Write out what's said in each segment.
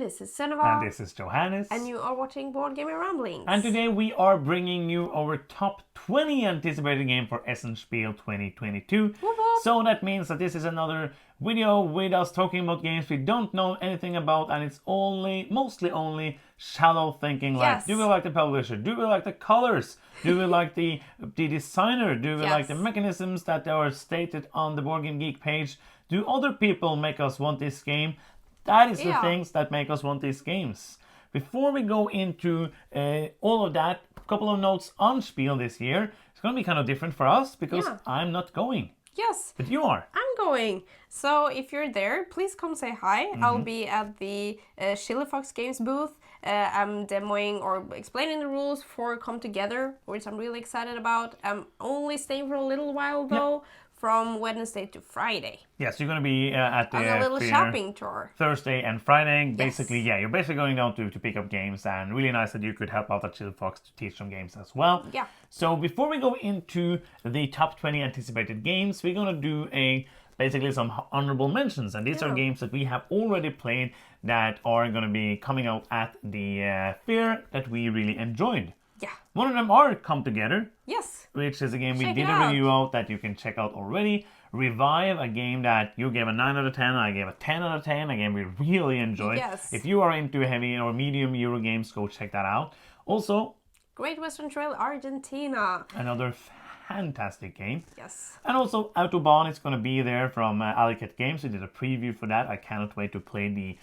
this is Senova. And this is Johannes. And you are watching Board Gaming Ramblings. And today we are bringing you our top 20 anticipated game for Essen Spiel 2022. Whoop whoop. So that means that this is another video with us talking about games we don't know anything about, and it's mostly only shallow thinking. Like, Yes. do we like the publisher? Do we like the colors? Do we like the designer? Do we Yes. like the mechanisms that are stated on the Board Game Geek page? Do other people make us want this game? That is the things that make us want these games. Before we go into all of that, a couple of notes on Spiel this year. It's going to be kind of different for us because I'm not going. Yes. But you are. I'm going. So if you're there, please come say hi. I'll be at the Chili Fox Games booth. I'm demoing or explaining the rules for Come Together, which I'm really excited about. I'm only staying for a little while though. From Wednesday to Friday. Yes, you're going to be at the on a little fair shopping tour. Thursday and Friday. Yes. Basically, you're basically going down to pick up games, and really nice that you could help out at Chili Fox to teach some games as well. Yeah. So before we go into the top 20 anticipated games, we're going to do basically some honorable mentions, and these are games that we have already played that are going to be coming out at the fair that we really enjoyed. Yeah. One of them are Come Together. Yes. Which is a game we Check did it a out. review out that you can check out already. Revive, a game that you gave a 9 out of 10, I gave a 10 out of 10, a game we really enjoyed. Yes. If you are into heavy or medium Euro games, go check that out. Also, Great Western Trail Argentina. another fantastic game. Yes. And also, Autobahn is going to be there from Alicat Games. We did a preview for that. I cannot wait to play the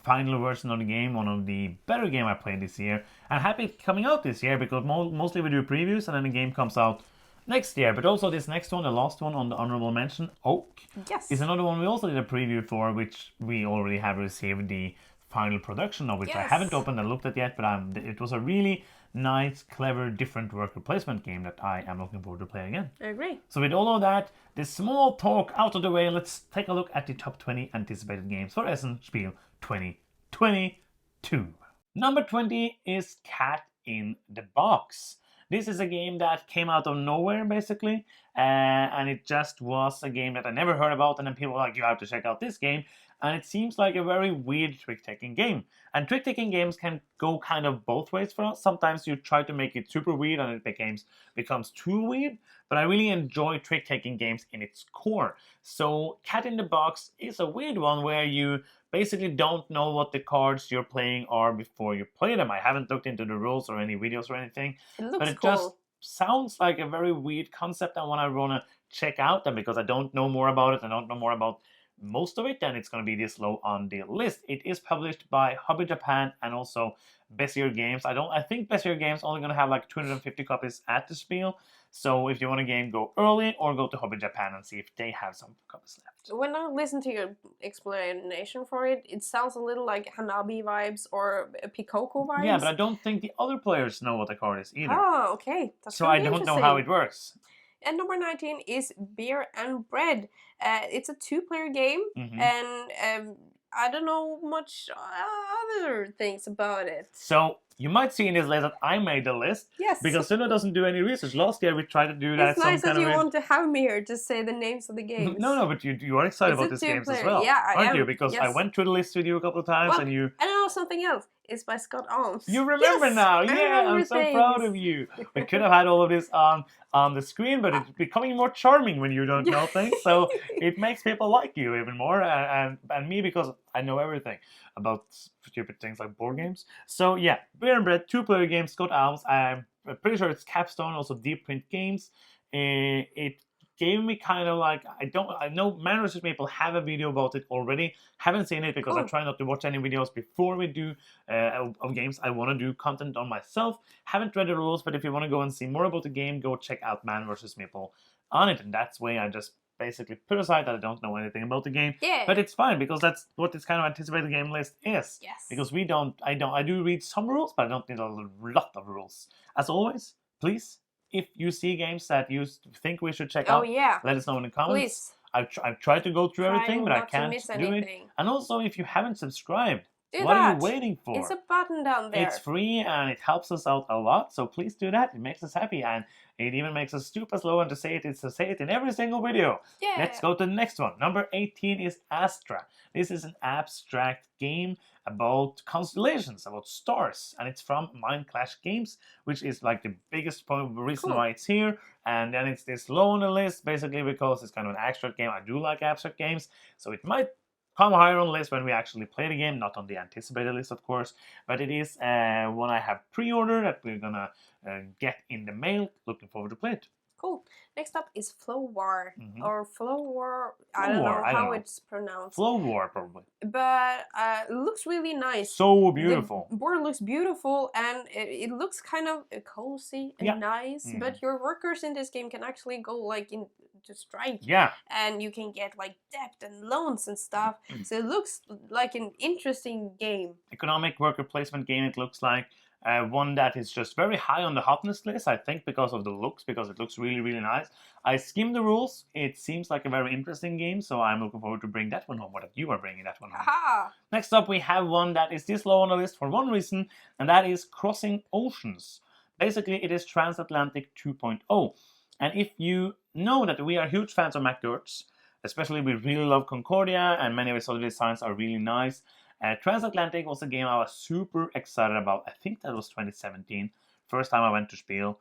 final version of the game, one of the better game I played this year. And happy it's coming out this year because mostly we do previews and then the game comes out next year. But also this next one, the last one on the honorable mention, Oak, Yes. is another one we also did a preview for, which we already have received the final production of, which I Yes. haven't opened and looked at yet, but it was a really nice, clever, different worker placement game that I am looking forward to play again. I agree. So with all of that, this small talk out of the way, let's take a look at the top 20 anticipated games for Essen Spiel 2022. Number 20 is Cat in the Box. This is a game that came out of nowhere, basically, and it just was a game that I never heard about, and then people were like, you have to check out this game, and it seems like a very weird trick-taking game. And trick-taking games can go kind of both ways for us. Sometimes you try to make it super weird and it becomes too weird, but I really enjoy trick-taking games in its core. So Cat in the Box is a weird one where you basically don't know what the cards you're playing are before you play them. I haven't looked into the rules or any videos or anything, It looks but it cool. just sounds like a very weird concept and one I want to check out. And because I don't know more about it, I don't know more about most of it, then it's going to be this low on the list. It is published by Hobby Japan and also Bezier Games. I think Bezier Games only going to have like 250 copies at the Spiel. So if you want a game, go early or go to Hobby Japan and see if they have some copies left. When I listen to your explanation for it, it sounds a little like Hanabi vibes or Pikoku vibes. Yeah, but I don't think the other players know what the card is either. Oh, okay. That's So really I don't know how it interesting. works. And number 19 is Beer and Bread. It's a two-player game, and I don't know much other things about it. So you might see in this list that I made the list. Yes. Because Suno doesn't do any research. Last year we tried to do that. It's nice that you want to have me here to say the names of the games. No, but you are excited It's about a these games as two-player. well, Yeah, I aren't am. you? Because I Yes. went through the list with you a couple of times, Well, and you. And I know something else. It's by Scott Alms. You remember Yes, now? I Yeah, remember I'm so things. proud of you. We could have had all of this on the screen, but it's becoming more charming when you don't know things. So it makes people like you even more, and me because I know everything about stupid things like board games. So yeah, Beer and Bread, two-player game, Scott Alms. I'm pretty sure it's Capstone, also Deep Print Games. It gave me kind of like, I know Man vs. Maple have a video about it already. Haven't seen it because I try not to watch any videos before we do of games I want to do content on myself. Haven't read the rules, but if you want to go and see more about the game, go check out Man vs. Maple on it. And that's why I just basically put aside that I don't know anything about the game. Yeah. But it's fine because that's what this kind of anticipated game list is. Yes. Because I do read some rules, but I don't need a lot of rules. As always, please, if you see games that you think we should check out, let us know in the comments. Please. I've tried to go through everything, but I not to can't miss do it. anything. And also, if you haven't subscribed, Do What are you that. waiting for? It's a button down there. It's free and it helps us out a lot, so please do that. It makes us happy and it even makes us stupid slow and to say it in every single video. Yeah. Let's go to the next one. Number 18 is Astra. This is an abstract game about constellations, about stars, and it's from Mind Clash Games, which is like the biggest reason why it's here. And then it's this low on the list, basically because it's kind of an abstract game. I do like abstract games, so it might come higher on the list when we actually play the game, not on the anticipated list, of course. But it is one I have pre-ordered that we're gonna get in the mail. Looking forward to play it. Cool. Next up is Flow War or Flow War. I Flow don't War, know I don't how know. it's pronounced. Flow War, probably. But it looks really nice. So beautiful. The board looks beautiful and it looks kind of cozy and nice. But your workers in this game can actually go like into strike. Yeah. And you can get like debt and loans and stuff. So it looks like an interesting game. Economic worker placement game, it looks like. One that is just very high on the hotness list, I think, because of the looks, because it looks really, really nice. I skimmed the rules. It seems like a very interesting game, so I'm looking forward to bring that one home, or that you are bringing that one home. Aha! Next up, we have one that is this low on the list for one reason, and that is Crossing Oceans. Basically, it is Transatlantic 2.0. And if you know that we are huge fans of MacGurts, especially we really love Concordia, and many of its other designs are really nice. Transatlantic was a game I was super excited about. I think that was 2017. First time I went to Spiel.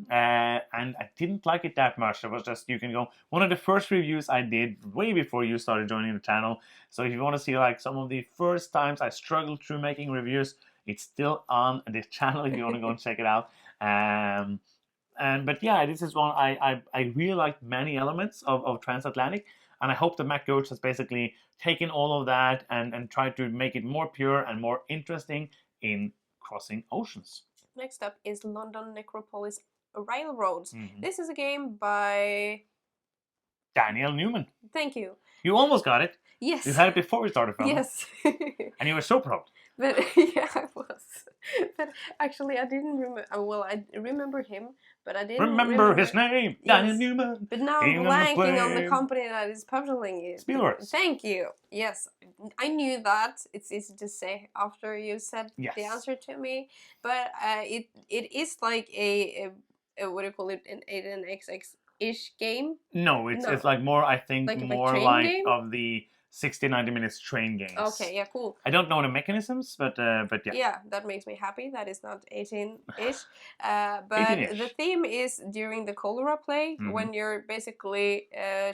And I didn't like it that much. It was just, you can go, one of the first reviews I did way before you started joining the channel. So if you want to see like some of the first times I struggled through making reviews, it's still on the channel if you want to go and check it out. But yeah, this is one I really liked many elements of Transatlantic. And I hope that MacGurts has basically taken all of that and tried to make it more pure and more interesting in Crossing Oceans. Next up is London Necropolis Railroads. This is a game by Daniel Newman. Thank you. You almost got it. Yes. You had it before we started filming. Yes. And you were so proud. But yeah, I was. But actually, I didn't remember. Well, I remember him, but I didn't remember his name, Daniel Newman. But now I'm blanking on the company that is publishing it. Spiel. Thank you. Yes, I knew that. It's easy to say after you said the answer to me. But it is like a what do you call it? An XX-ish game. No, it's like more. I think like more like of the 60-90 minutes train games. Okay, yeah, cool. I don't know the mechanisms, but yeah. Yeah, that makes me happy. That is not 18-ish. But 18-ish. the theme is during the cholera plague, when you're basically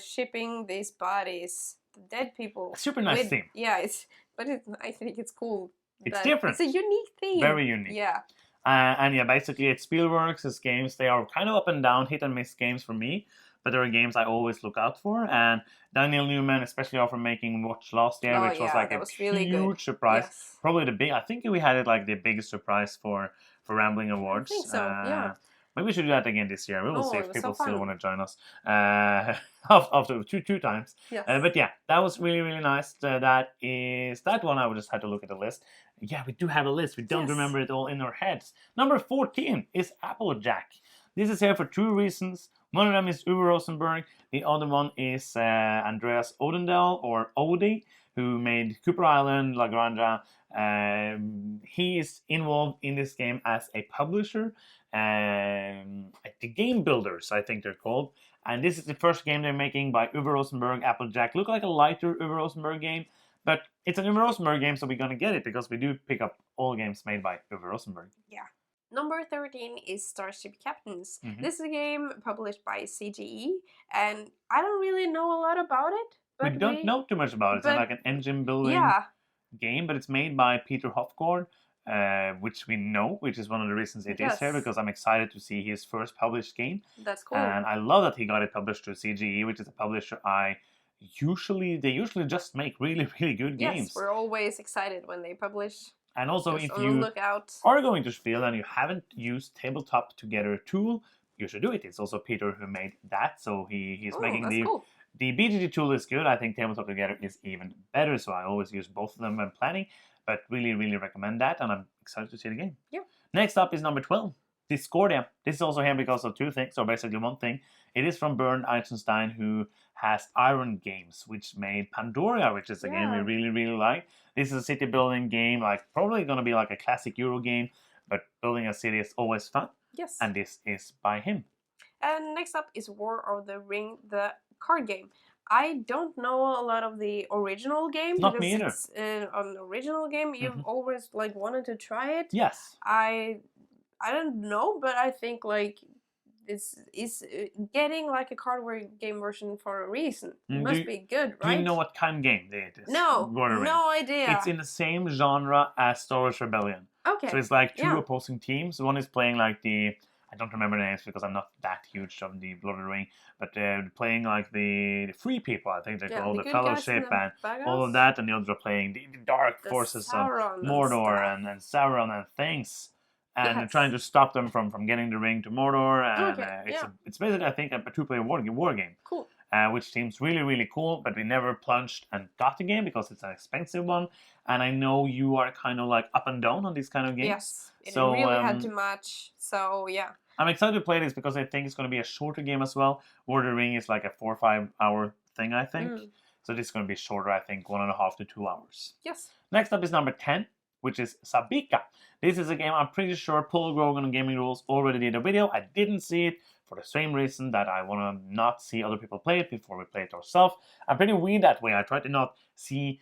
shipping these bodies, the dead people. Super nice theme. Yeah, I think it's cool. It's different. It's a unique theme. Very unique. Yeah. And yeah, basically it's Spielworks, it's games. They are kind of up and down, hit and miss games for me. But there are games I always look out for, and Daniel Newman, especially after making Watch last year, which was like a really huge surprise. Yes. Probably I think we had it like the biggest surprise for Rambling Awards. I think so, yeah. Maybe we should do that again this year. We will see if people still want to join us after two times. Yes. But yeah, that was really, really nice. That one I would just had to look at the list. Yeah, we do have a list. We don't remember it all in our heads. Number 14 is Applejack. This is here for two reasons. One of them is Uwe Rosenberg. The other one is Andreas Odendal, or Odie, who made Cooper Island, La Granja. He is involved in this game as a publisher. The Game Builders, I think they're called. And this is the first game they're making by Uwe Rosenberg, Applejack. Look like a lighter Uwe Rosenberg game, but it's an Uwe Rosenberg game, so we're going to get it because we do pick up all games made by Uwe Rosenberg. Yeah. Number 13 is Starship Captains. This is a game published by CGE, and I don't really know a lot about it. We don't know too much about it. It's like an engine building game, but it's made by Peter Hofgaard, which we know, which is one of the reasons it is here, because I'm excited to see his first published game. That's cool. And I love that he got it published through CGE, which is a publisher they usually just make really, really good games. Yes, we're always excited when they publish. And also, just if you are going to Spiel and you haven't used Tabletop Together tool, you should do it. It's also Peter who made that, so he's making the BGG tool is good. I think Tabletop Together is even better, so I always use both of them when planning, but really, really recommend that, and I'm excited to see the game. Yeah. Next up is number 12, Discordia. This is also here because of two things, or basically one thing. It is from Bernd Eisenstein, who has Iron Games, which made Pandora, which is a game we really, really like. This is a city building game, like probably going to be like a classic Euro game, but building a city is always fun. Yes. And this is by him. And next up is War of the Ring, the card game. I don't know a lot of the original game. Not me either. It's an original game. You've always like wanted to try it. Yes. I don't know, but I think like it's getting like a card game version for a reason. It must be good, right? Do you know what kind of game it is? No, no idea. It's in the same genre as Star Wars Rebellion. Okay. So it's like two opposing teams. One is playing like I don't remember the names because I'm not that huge of the Lord of the Ring, but they're playing like the free people, I think they call the Fellowship and all of that, and the others are playing the dark forces of Mordor and Sauron and things. And they're trying to stop them from getting the ring to Mordor, and it's basically, I think, a two-player war game. Cool. Which seems really, really cool, but we never plunged and got the game because it's an expensive one. And I know you are kind of like up and down on these kind of games. Yes, it really had to match, so yeah. I'm excited to play this because I think it's going to be a shorter game as well. War of the Ring is like a 4 or 5 hour thing, I think. So this is going to be shorter, I think, 1.5 to 2 hours. Yes. Next up is number 10, which is Sabika. This is a game I'm pretty sure Paul Grogan on Gaming Rules already did a video. I didn't see it for the same reason that I want to not see other people play it before we play it ourselves. I'm pretty weird that way. I try to not see...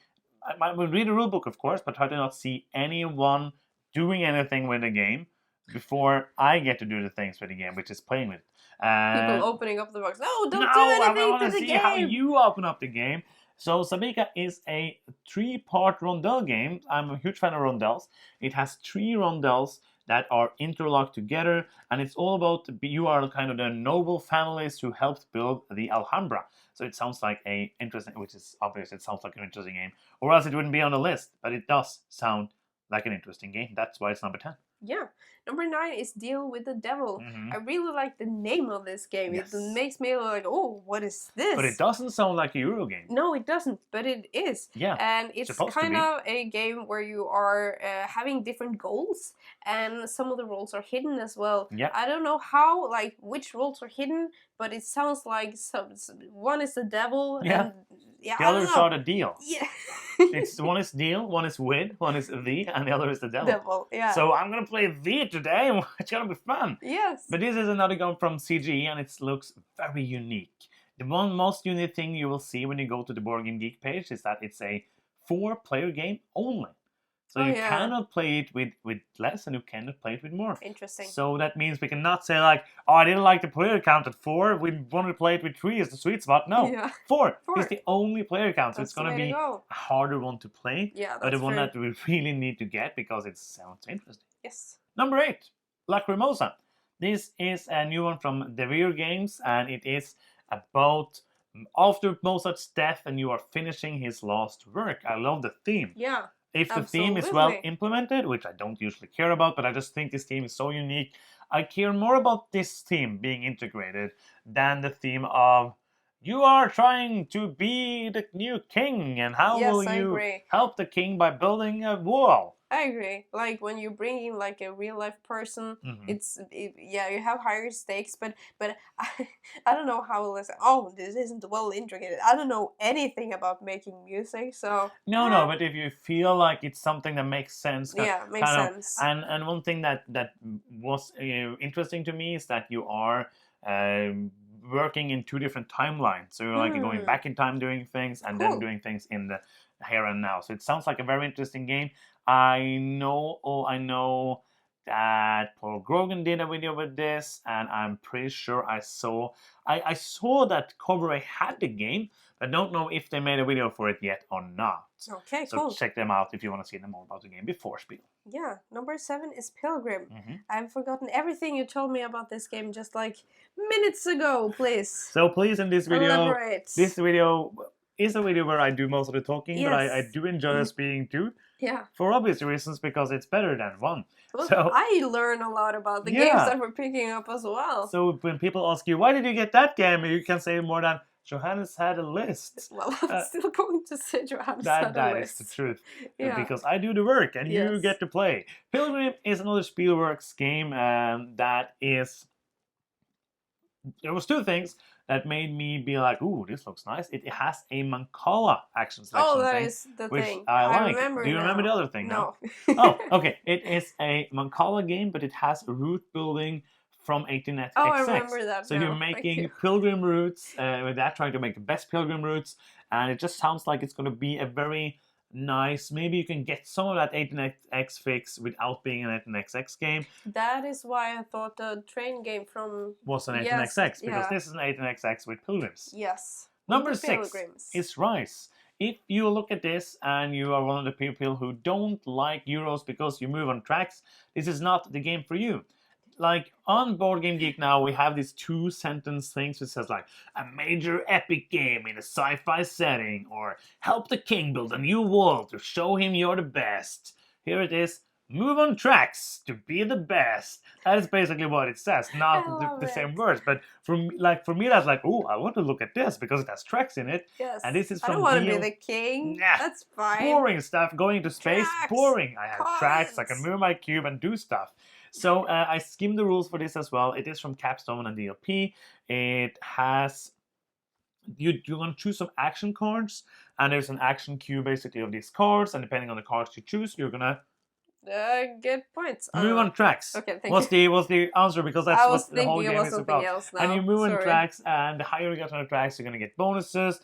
I will read the rulebook, of course, but try to not see anyone doing anything with the game before I get to do the things with the game, which is playing with it. People opening up the box. No, don't do anything I want to to see how you open up the game. So Sabika is a 3-part rondel game. I'm a huge fan of rondels. It has 3 rondels that are interlocked together, and it's all about you are kind of the noble families who helped build the Alhambra. So it sounds like a interesting, which is obvious. It sounds like an interesting game, or else it wouldn't be on the list. But it does sound like an interesting game. That's why it's number 10. Yeah. Number 9 is Deal with the Devil. I really like the name of this game. Yes. It makes me like, oh, what is this? But it doesn't sound like a Euro game. No, it doesn't, but it is. Yeah. And it's kind of a game where you are having different goals, and some of the roles are hidden as well. Yeah. I don't know how, like, which roles are hidden, but it sounds like one is the devil. Yeah. And, yeah, the others are the deal. Yeah. One is deal, one is with, one is the, and the other is the devil. Yeah. So I'm gonna play the today, and it's gonna be fun. Yes. But this is another game from CG, and it looks very unique. The most unique thing you will see when you go to the Board Game Geek page is that it's a 4-player game only. So you cannot play it with less, and you cannot play it with more. Interesting. So that means we cannot say like, oh, I didn't like the player count at 4. We wanted to play it with 3 as the sweet spot. No, 4 is the only player count. So it's going to be a harder one to play. Yeah, but the one that we really need to get because it sounds interesting. Yes. Number 8, Lacrimosa. This is a new one from De Beer Games, and it is about after Mozart's death and you are finishing his last work. I love the theme. Yeah. If the theme is well implemented, which I don't usually care about, but I just think this theme is so unique, I care more about this theme being integrated than the theme of you are trying to be the new king, and how will you help the king by building a wall? I agree. Like when you bring in like a real life person, you have higher stakes. But I don't know how. This isn't well integrated. I don't know anything about making music, so no. But if you feel like it's something that makes sense, makes sense. And one thing that was interesting to me is that you are working in 2 different timelines. So you're like going back in time doing things, and then doing things in the here and now. So it sounds like a very interesting game. I know that Paul Grogan did a video with this, and I'm pretty sure I saw that Coverray had the game, but I don't know if they made a video for it yet or not. Okay, so check them out if you want to see them more about the game before Spiel. Yeah, number 7 is Pilgrim. I've forgotten everything you told me about this game just like minutes ago, please. So please, in this video, elaborate. This video is a video where I do most of the talking, but I do enjoy speaking too. Yeah. For obvious reasons, because it's better than one. Well, so I learn a lot about the games that we're picking up as well. So when people ask you, why did you get that game? You can say more than, Johannes had a list. Well, I'm still going to say Johannes had a list. That is the truth. Because I do the work and you get to play. Pilgrim is another Spielworks game that is there was two things that made me be like, "Ooh, this looks nice." It has a Mancala action selection Oh, that thing, is the which thing. I like. remember Do you remember now. the other thing? No. Oh, okay. It is a Mancala game, but it has route building from 18XX. Oh, I remember that So you're now. Thank you. making pilgrim routes with that, trying to make the best pilgrim routes, and it just sounds like it's going to be a very nice. Maybe you can get some of that 18XX fix without being an 18XX game. That is why I thought the train game from Was an Yes, 18XX because yeah. this is an 18XX with pilgrims. Yes. with Number the 6 pilgrims. is Rise. If you look at this and you are one of the people who don't like Euros because you move on tracks, this is not the game for you. Like on Board Game Geek now, we have these 2-sentence things which says like a major epic game in a sci-fi setting, or help the king build a new world to show him you're the best. Here it is. Move on tracks to be the best. That is basically what it says, not the same words. But for me, that's like, oh, I want to look at this because it has tracks in it. Yes. And this is I from don't want to be Deal. the king. Nah. That's fine. Boring stuff. Going to space, Tracks. boring. I have tracks. I can Coins. move my cube and do stuff. So I skimmed the rules for this as well. It is from Capstone and DLP. It has you're going to choose some action cards, and there's an action queue basically of these cards, and depending on the cards you choose, you're gonna get points. move on tracks. Okay, thank you. What's the answer? Because that's what the whole game is about. Else now. And you move on Sorry. tracks, and the higher you get on the tracks, you're gonna get bonuses.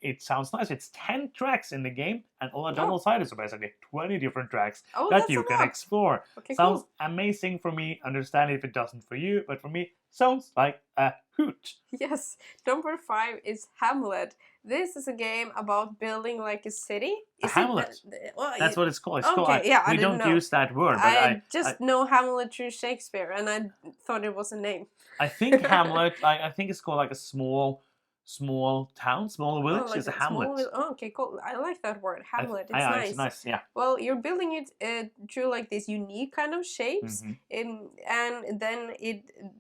It sounds nice. It's 10 tracks in the game, and all the double sided, so basically 20 different tracks that you can explore. Okay, sounds cool. amazing for me. Understand if it doesn't for you, but for me, sounds like a hoot. Yes. Number 5 is Hamlet. This is a game about building like a city. A hamlet. That's what it's called. It's called. I we didn't don't know. use that word, but I just know Hamlet through Shakespeare, and I thought it was a name. I think Hamlet. I think it's called like a small town, small village. It's a hamlet. Okay, cool. I like that word, Hamlet. It's nice. nice. It's nice, yeah. Well, you're building it through like these unique kind of shapes, and then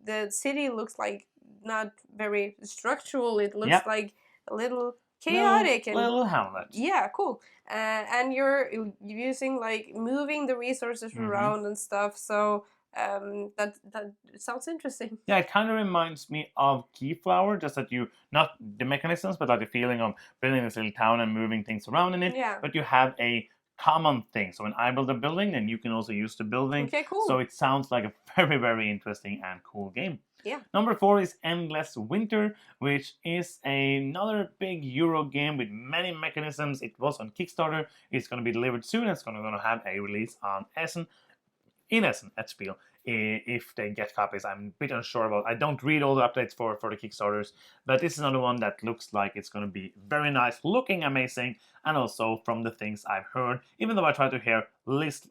the city looks like not very structural. It looks like a little chaotic little hamlet. Yeah, cool. And you're using like moving the resources around and stuff. So that sounds interesting. Yeah, it kind of reminds me of Keyflower, just that you not the mechanisms, but like the feeling of building this little town and moving things around in it. Yeah. But you have a common thing. So when I build a building, then you can also use the building. Okay, cool. So it sounds like a very, very interesting and cool game. Yeah. Number 4 is Endless Winter, which is another big Euro game with many mechanisms. It was on Kickstarter. It's going to be delivered soon. It's going to have a release on Essen. In Essen at Spiel, if they get copies. I'm a bit unsure about. I don't read all the updates for the Kickstarters, but this is another one that looks like it's going to be very nice, looking amazing, and also from the things I've heard, even though I try to hear least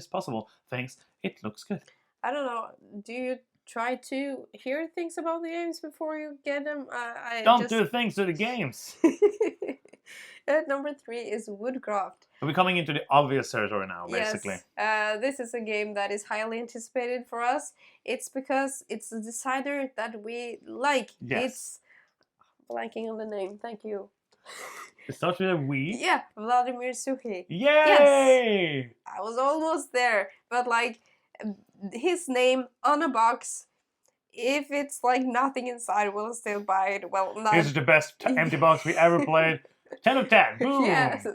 possible things, it looks good. I don't know. Do you try to hear things about the games before you get them? Don't do things to the games. Number 3 is Woodcraft. We're coming into the obvious territory now, basically. Yes. This is a game that is highly anticipated for us. It's because it's a designer that we like. Yes. It's blanking on the name. Thank you. It starts with a we. Yeah, Vladimir Suchy. Yay! Yes. I was almost there, but like his name on a box. If it's like nothing inside, we'll still buy it. Well, not. This is the best empty box we ever played. 10 of 10. Boom. Yes.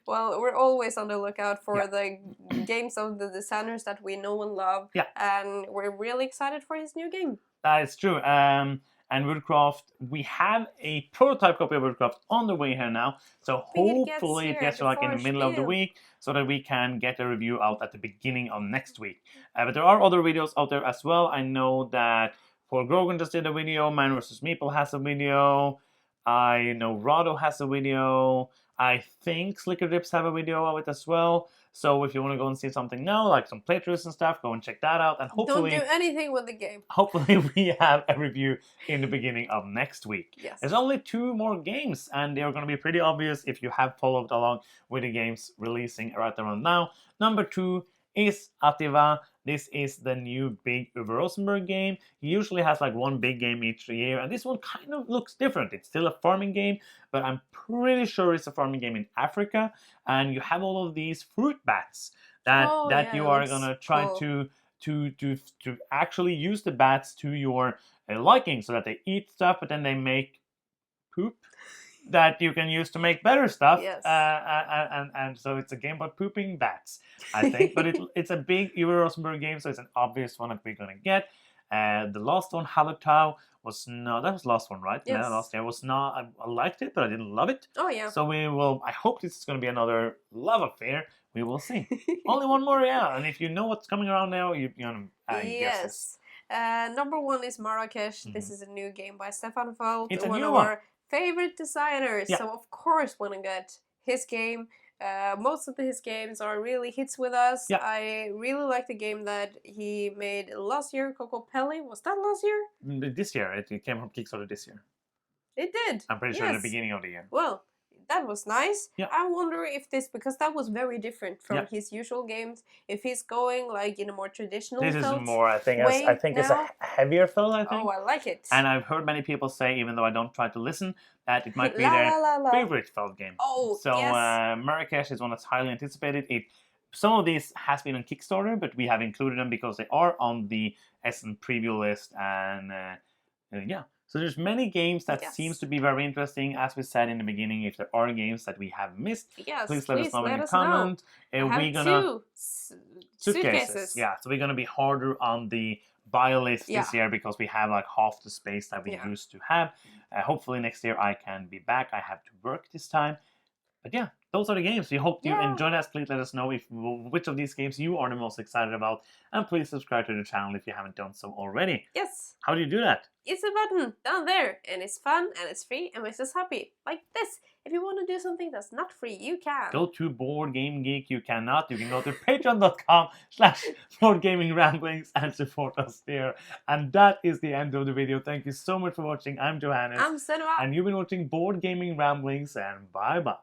Well, we're always on the lookout for the games of the designers that we know and love. Yeah. And we're really excited for his new game. That is true. And Woodcraft, we have a prototype copy of Woodcraft on the way here now. So hopefully it gets like in the middle of the week so that we can get a review out at the beginning of next week. But there are other videos out there as well. I know that Paul Grogan just did a video. Man vs. Meeple has a video. I know Rado has a video. I think Slicker Dips have a video of it as well. So if you want to go and see something now, like some playthroughs and stuff, go and check that out. And hopefully, don't do anything with the game. Hopefully we have a review in the beginning of next week. Yes. There's only 2 more games, and they're going to be pretty obvious if you have followed along with the games releasing right around now. Number 2 is Ativa. This is the new big Uwe Rosenberg game. He usually has like one big game each year, and this one kind of looks different. It's still a farming game, but I'm pretty sure it's a farming game in Africa, and you have all of these fruit bats that you are gonna try to actually use the bats to your liking, so that they eat stuff, but then they make poop that you can use to make better stuff. Yes. And so it's a game about pooping bats, I think. But it's a big Uwe Rosenberg game, so it's an obvious one that we're gonna get. The last one, Hallertau, was not. That was the last one, right? Yes. Yeah, last year was not. I liked it, but I didn't love it. Oh yeah. So we will. I hope this is gonna be another love affair. We will see. Only one more, yeah. And if you know what's coming around now, you know. Yes. Number 1 is Marrakesh. This is a new game by Stefan Feld, It's a one new of one. our favorite designers. Yeah. So of course want to get his game. Most of his games are really hits with us. Yeah. I really like the game that he made last year, Coco Pelli. Was that last year? This year, it came from Kickstarter this year. It did. I'm pretty sure at the beginning of the year. Well, that was nice. Yeah. I wonder if this, because that was very different from his usual games, if he's going like in a more traditional This felt is more, I think it's now. a heavier felt, I think. Oh, I like it. And I've heard many people say, even though I don't try to listen, that it might be La, their la, la, la. favorite felt game. Oh, so yes. Marrakesh is one that's highly anticipated. Some of these has been on Kickstarter, but we have included them because they are on the Essen preview list, and yeah. So there's many games that seems to be very interesting. As we said in the beginning, if there are games that we have missed, please let us know in the comment. We're gonna two suitcases. Yeah, so we're gonna be harder on the buy list this year because we have like half the space that we used to have. Hopefully next year I can be back. I have to work this time. But yeah, those are the games. We hope you enjoyed us. Please let us know which of these games you are the most excited about. And please subscribe to the channel if you haven't done so already. Yes. How do you do that? It's a button down there, and it's fun, and it's free, and makes us happy. Like this. If you want to do something that's not free, you can. Go to Board Game Geek. You cannot. You can go to patreon.com/boardgamingramblings and support us there. And that is the end of the video. Thank you so much for watching. I'm Johannes. I'm Senua. And you've been watching Board Gaming Ramblings, and bye-bye.